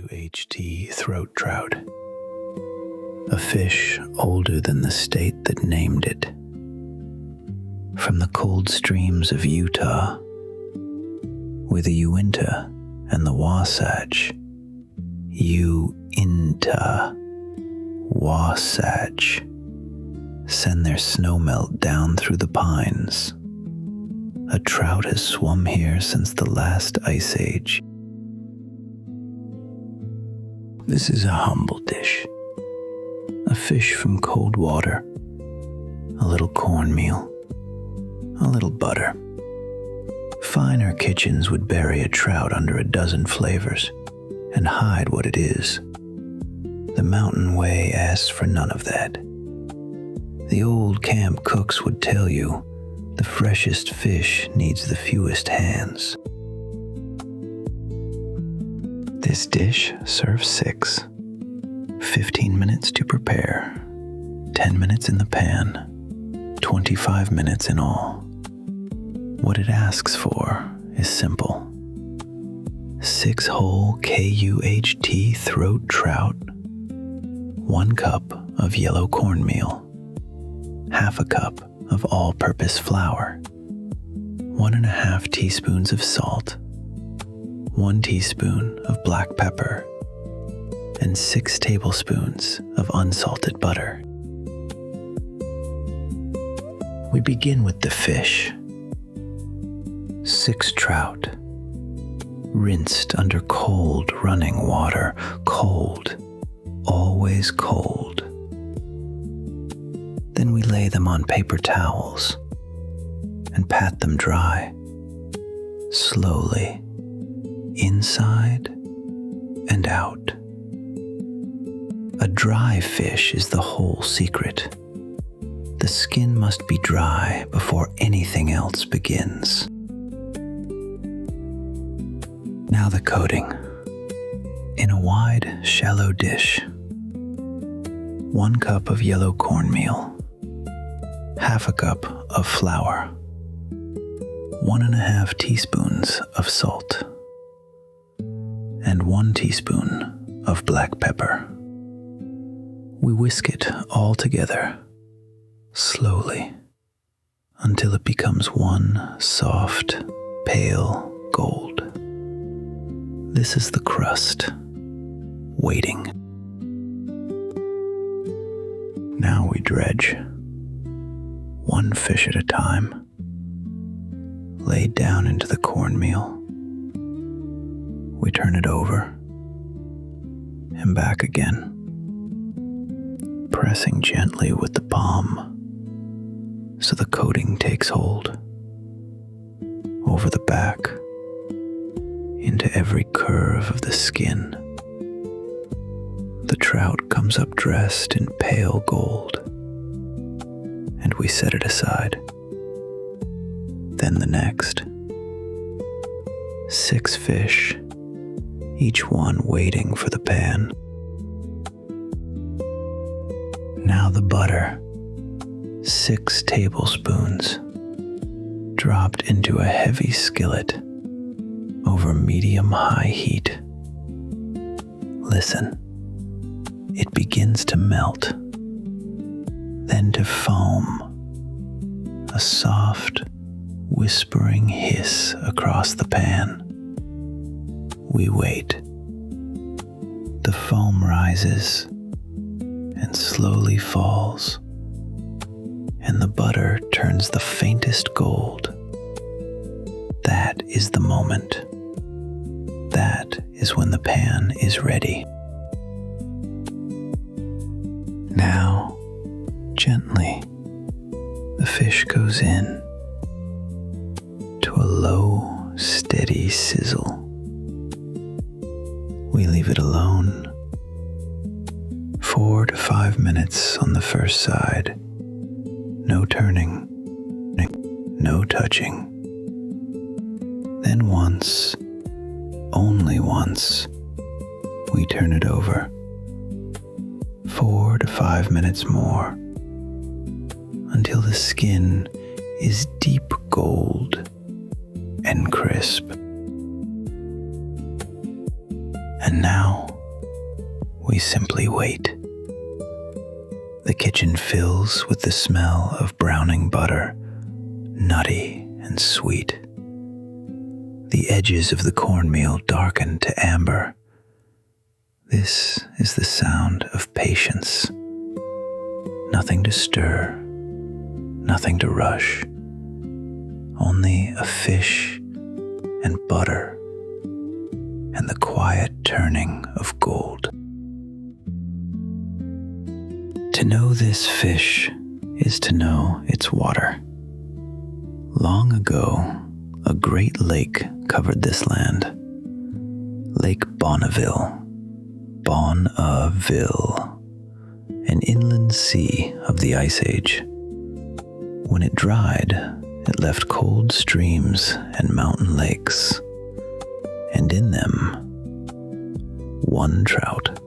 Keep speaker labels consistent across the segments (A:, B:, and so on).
A: Throat trout, a fish older than the state that named it. From the cold streams of Utah, where the Uinta and the Wasatch, Uinta Wasatch, send their snowmelt down through the pines, a trout has swum here since the last ice age. This is a humble dish, a fish from cold water, a little cornmeal, a little butter. Finer kitchens would bury a trout under a dozen flavors and hide what it is. The mountain way asks for none of that. The old camp cooks would tell you the freshest fish needs the fewest hands. This dish serves 6. 15 minutes to prepare, 10 minutes in the pan, 25 minutes in all. What it asks for is simple. 6 whole kut-throat trout, 1 cup of yellow cornmeal, half a cup of all-purpose flour, 1.5 teaspoons of salt, 1 teaspoon of black pepper, and 6 tablespoons of unsalted butter. We begin with the fish. 6 trout, rinsed under cold running water, cold, always cold. Then we lay them on paper towels and pat them dry, slowly, inside and out. A dry fish is the whole secret. The skin must be dry before anything else begins. Now the coating. In a wide, shallow dish, 1 cup of yellow cornmeal, half a cup of flour, 1.5 teaspoons of salt, and 1 teaspoon of black pepper. We whisk it all together, slowly, until it becomes one soft, pale gold. This is the crust, waiting. Now we dredge, 1 fish at a time, laid down into the cornmeal. We turn it over and back again, pressing gently with the palm so the coating takes hold, over the back, into every curve of the skin. The trout comes up dressed in pale gold, and we set it aside. Then the next. 6 fish, each one waiting for the pan. Now the butter, 6 tablespoons, dropped into a heavy skillet over medium-high heat. Listen, it begins to melt, then to foam, a soft, whispering hiss across the pan. We wait. The foam rises and slowly falls, and the butter turns the faintest gold. That is the moment. That is when the pan is ready. Now, gently, the fish goes in to a low, steady sizzle. We leave it alone 4 to 5 minutes on the first side. No turning, no touching. Then once, only once, we turn it over. 4 to 5 minutes more, until the skin is deep gold and crisp. And now, we simply wait. The kitchen fills with the smell of browning butter, nutty and sweet. The edges of the cornmeal darken to amber. This is the sound of patience. Nothing to stir, nothing to rush. Only a fish and butter and the quiet turning of gold. To know this fish is to know its water. Long ago, a great lake covered this land. Lake Bonneville. Bonneville, an inland sea of the Ice Age. When it dried, it left cold streams and mountain lakes, and in them, one trout,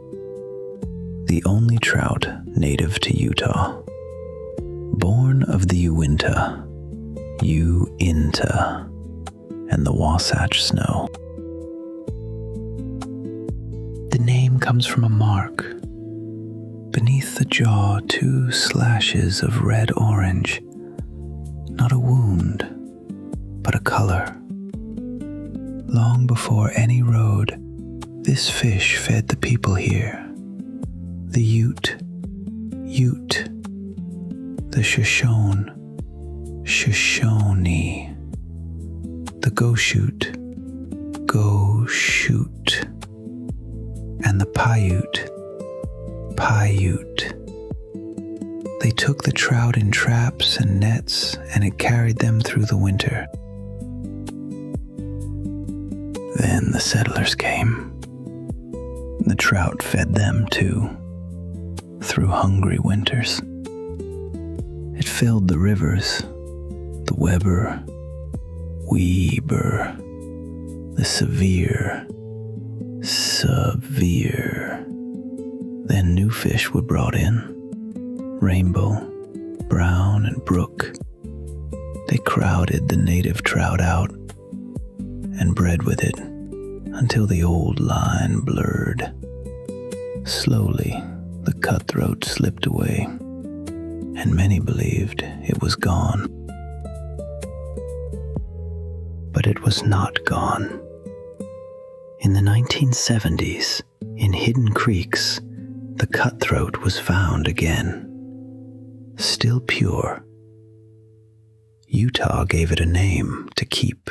A: the only trout native to Utah, born of the Uinta, and the Wasatch snow. The name comes from a mark. Beneath the jaw, 2 slashes of red-orange. Not a wound, but a color. Long before any road, this fish fed the people here. The Ute, the Shoshone, Shoshone, the Goshute, and the Paiute. They took the trout in traps and nets, and it carried them through the winter. Then the settlers came. The trout fed them too, through hungry winters. It filled the rivers, the Weber, the Severe. Then new fish were brought in, rainbow, brown, and brook. They crowded the native trout out and bred with it until the old line blurred. Slowly, the cutthroat slipped away, and many believed it was gone. But it was not gone. In the 1970s, in hidden creeks, the cutthroat was found again. Still pure. Utah gave it a name to keep.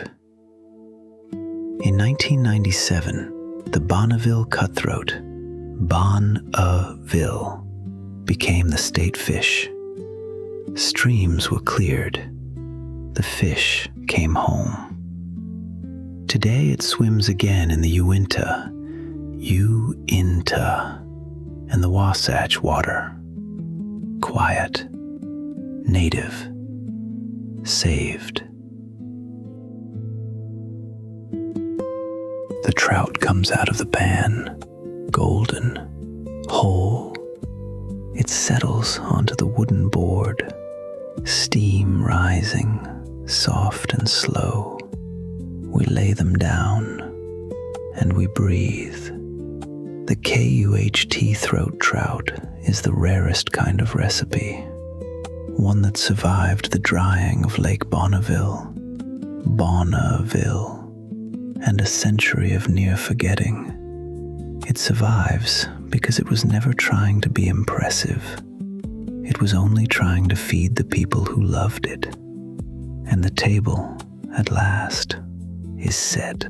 A: In 1997, the Bonneville cutthroat, Bonneville, became the state fish. Streams were cleared. The fish came home. Today it swims again in the Uinta, and the Wasatch water. Quiet, native, saved. The trout comes out of the pan, golden, whole. It settles onto the wooden board, steam rising, soft and slow. We lay them down, and we breathe. The kut-throat trout is the rarest kind of Recipy, one that survived the drying of Lake Bonneville, and a century of near forgetting. It survives because it was never trying to be impressive. It was only trying to feed the people who loved it. And the table, at last, is set.